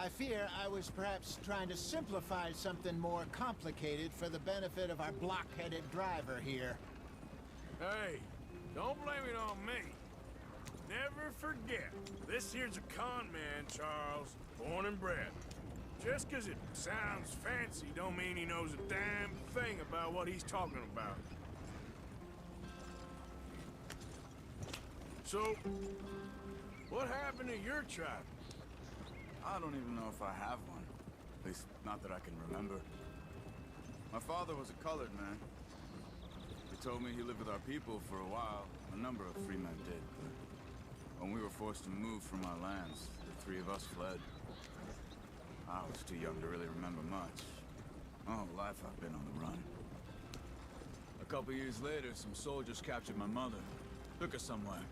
I fear I was perhaps trying to simplify something more complicated for the benefit of our block-headed driver here. Hey, don't blame it on me. Never forget, this here's a con man, Charles, born and bred. Just 'cause it sounds fancy don't mean he knows a damn thing about what he's talking about. So, what happened to your tribe? I don't even know if I have one. At least, not that I can remember. My father was a colored man. He told me he lived with our people for a while. A number of free men did, but when we were forced to move from our lands, the three of us fled. I was too young to really remember much. My whole life I've been on the run. A couple years later, some soldiers captured my mother. Took her somewhere.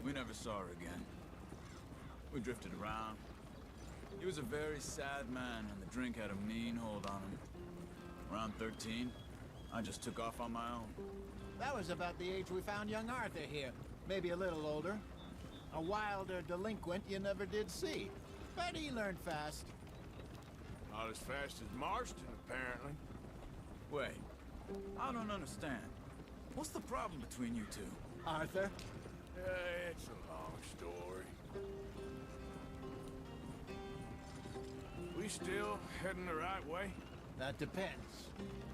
We never saw her again. We drifted around. He was a very sad man, and the drink had a mean hold on him. Around 13, I just took off on my own. That was about the age we found young Arthur here. Maybe a little older. A wilder delinquent you never did see. But he learned fast. Not as fast as Marston, apparently. Wait, I don't understand. What's the problem between you two? Arthur? It's a long story. We still heading the right way? That depends.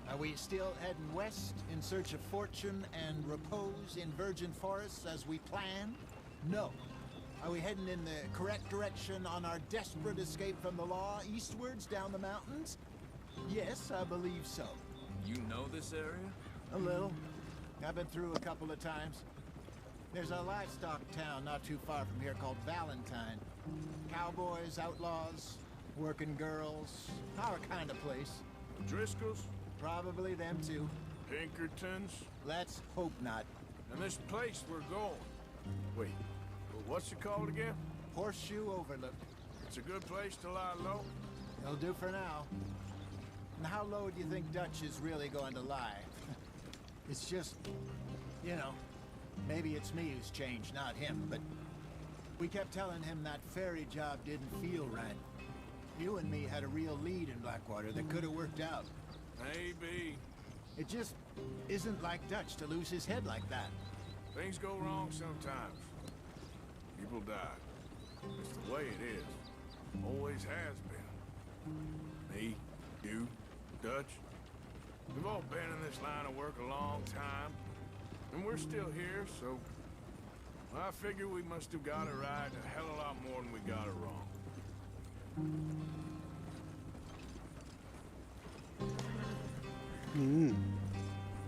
Are we still heading west in search of fortune and repose in virgin forests as we planned? No. Are we heading in the correct direction on our desperate escape from the law eastwards down the mountains? Yes, I believe so. You know this area? A little. I've been through a couple of times. There's a livestock town not too far from here called Valentine. Cowboys, outlaws, working girls, our kind of place. Driscoll's? Probably them too. Pinkertons? Let's hope not. And this place we're going. Wait, what's it called again? Horseshoe Overlook. It's a good place to lie low? It'll do for now. And how low do you think Dutch is really going to lie? It's just, you know, maybe it's me who's changed, not him, but we kept telling him that ferry job didn't feel right. You and me had a real lead in Blackwater that could have worked out. Maybe. It just isn't like Dutch to lose his head like that. Things go wrong sometimes. People die. It's the way it is. Always has been. Me, you, Dutch. We've all been in this line of work a long time. And we're still here, so I figure we must have got it right a hell of a lot more than we got it wrong.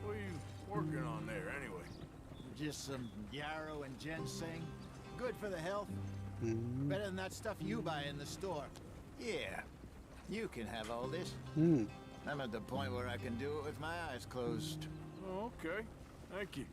What are you working on there, anyway? Just some yarrow and ginseng. Good for the health. Better than that stuff you buy in the store. Yeah, you can have all this. I'm at the point where I can do it with my eyes closed. Oh, okay. Thank you.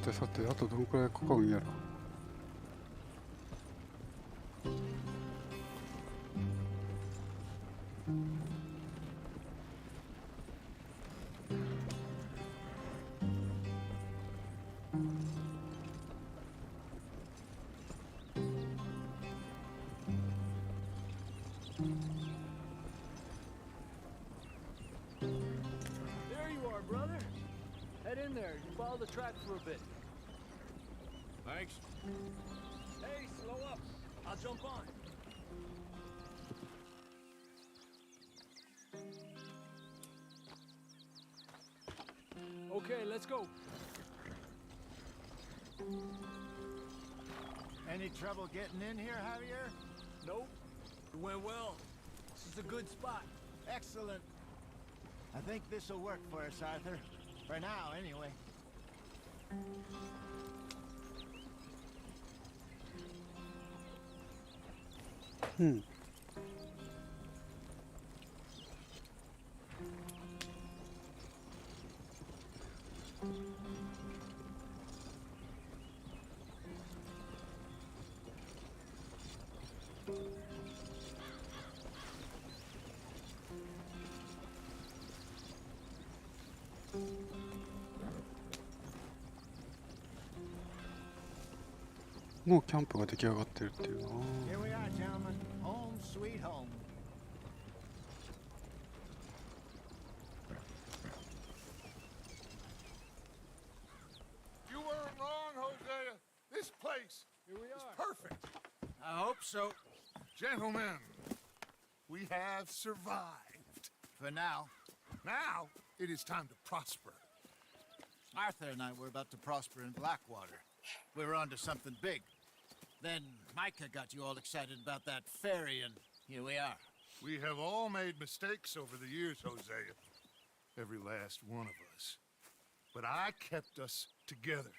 さてあとどのくらいかかるんやろ。There you are, brother. Head in there. You follow the track for a bit. Thanks. Hey, slow up. I'll jump on. Okay, let's go. Any trouble getting in here, Javier? Nope. It went well. This is a good spot. Excellent. I think this'll work for us, Arthur. For now, anyway.もうキャンプが出来上がってるっていうな。 Here we are, gentlemen. Home sweet home. You weren't wrong, Hosea. This place Here we is are. perfect. I hope so. Gentlemen, we have survived. For now. Now, it is time to prosper. Arthur and I were about to prosper in Blackwater. We were onto something big. Then Micah got you all excited about that ferry, and here we are. We have all made mistakes over the years, Hosea. Every last one of us. But I kept us together.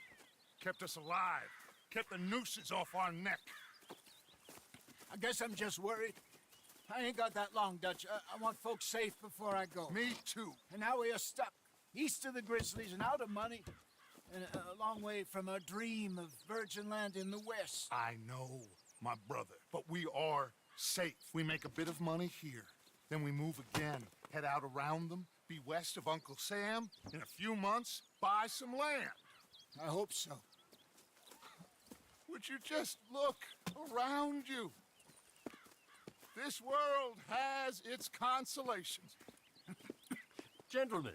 Kept us alive. Kept the nooses off our neck. I guess I'm just worried. I ain't got that long, Dutch. I want folks safe before I go. Me too. And now we are stuck, east of the Grizzlies and out of money, and a long way from our dream of virgin land in the west. I know, my brother, but we are safe. We make a bit of money here, then we move again, head out around them, be west of Uncle Sam, in a few months, buy some land. I hope so. Would you just look around you? This world has its consolations. Gentlemen,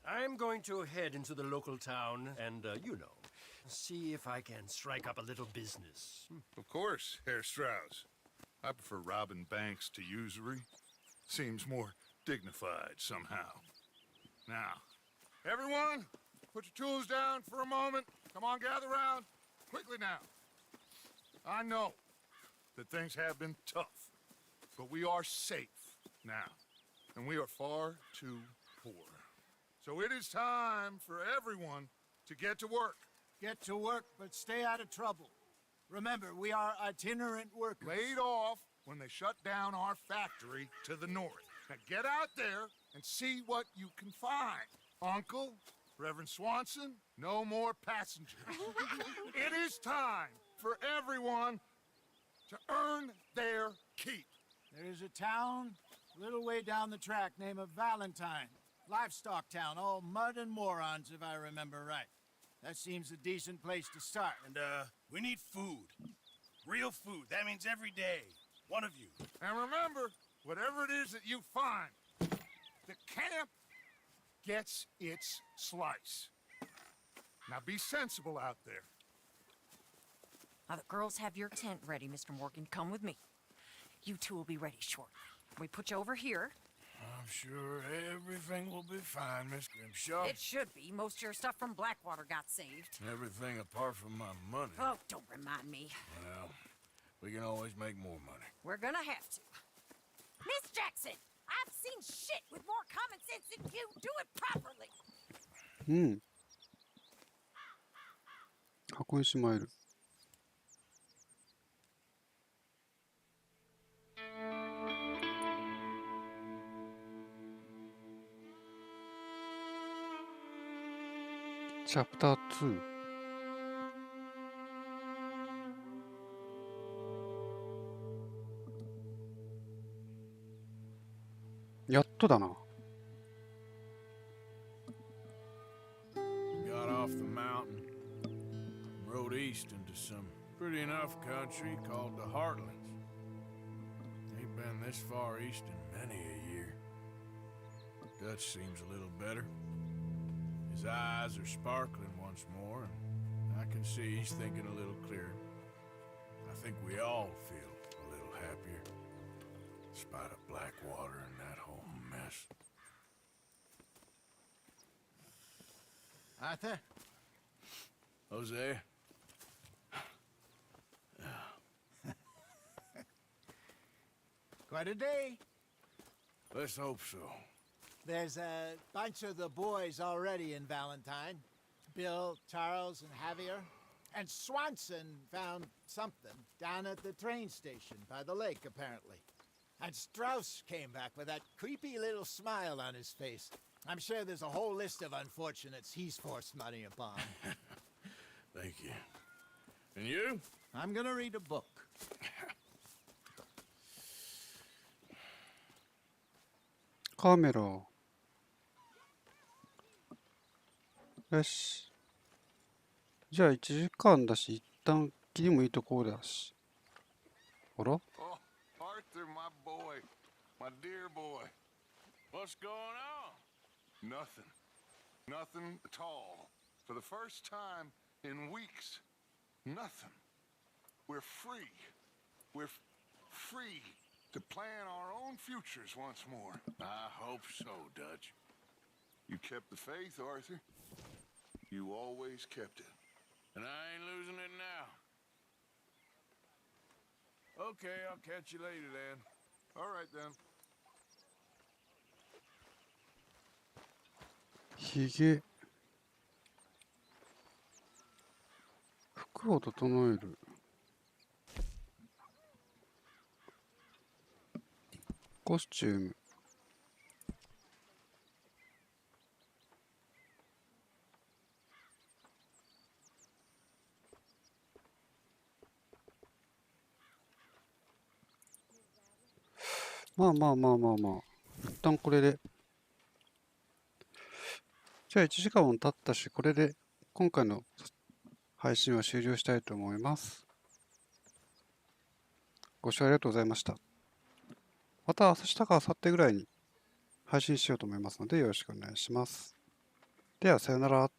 I'm going to head into the local town and, see if I can strike up a little business. Of course, Herr Strauss. I prefer robbing banks to usury. Seems more dignified somehow. Now, everyone, put your tools down for a moment. Come on, gather round. Quickly now. I know that things have been tough, but we are safe now, and we are far too poor. So it is time for everyone to get to work. Get to work, but stay out of trouble. Remember, we are itinerant workers. Laid off when they shut down our factory to the north. Now get out there and see what you can find. Uncle, Reverend Swanson, no more passengers. It is time for everyone to earn their keep. There is a town a little way down the track named Valentine. Livestock town, all mud and morons, if I remember right. That seems a decent place to start. And, we need food. Real food. That means every day. One of you. And remember, whatever it is that you find, the camp gets its slice. Now be sensible out there. Now the girls have your tent ready, Mr. Morgan. Come with me. You two will be ready shortly. We put you over here. I'm sure everything will be fine, Miss Grimshaw. It should be. Most of your stuff from Blackwater got saved. Everything apart from my money. Oh, don't remind me. Well, we can always make more money. We're gonna have to. Miss Jackson, I've seen shit with more common sense than you. Do it properly. 箱にしまえる。チャプター2。やっとだな。Got off the mountain, rode east into some pretty enough country called the Heartlands. Ain't been this far east in many a year. Dutch seems a little better. His eyes are sparkling once more, and I can see he's thinking a little clearer. I think we all feel a little happier, in spite of Blackwater and that whole mess. Arthur? Jose? Quite a day. Let's hope so. There's a bunch of the boys already in Valentine. Bill, Charles, and Javier. And Swanson found something down at the train station by the lake, apparently. And Strauss came back with that creepy little smile on his face. I'm sure there's a whole list of unfortunates he's forced money upon. Thank you. And you? I'm gonna read a book.カメラ。よし。じゃあ1時間だし、一旦切りもいいところだし。あら？ Oh, Arthur, my boy. My dear boy. What's going on? Nothing. Nothing at all. For the first time in weeks. Nothing. We're free. We're free to plan our own futures once more. I hope so, Dutch. You kept the faith, Arthur. You always kept it. And I ain't losing it now. Okay, I'll catch you later then. All right then. ひげ。服を整える。コスチューム。まあ。一旦これで。じゃあ1時間も経ったし、これで今回の配信は終了したいと思います。ご視聴ありがとうございました。また明日か明後日ぐらいに配信しようと思いますのでよろしくお願いします。ではさよなら。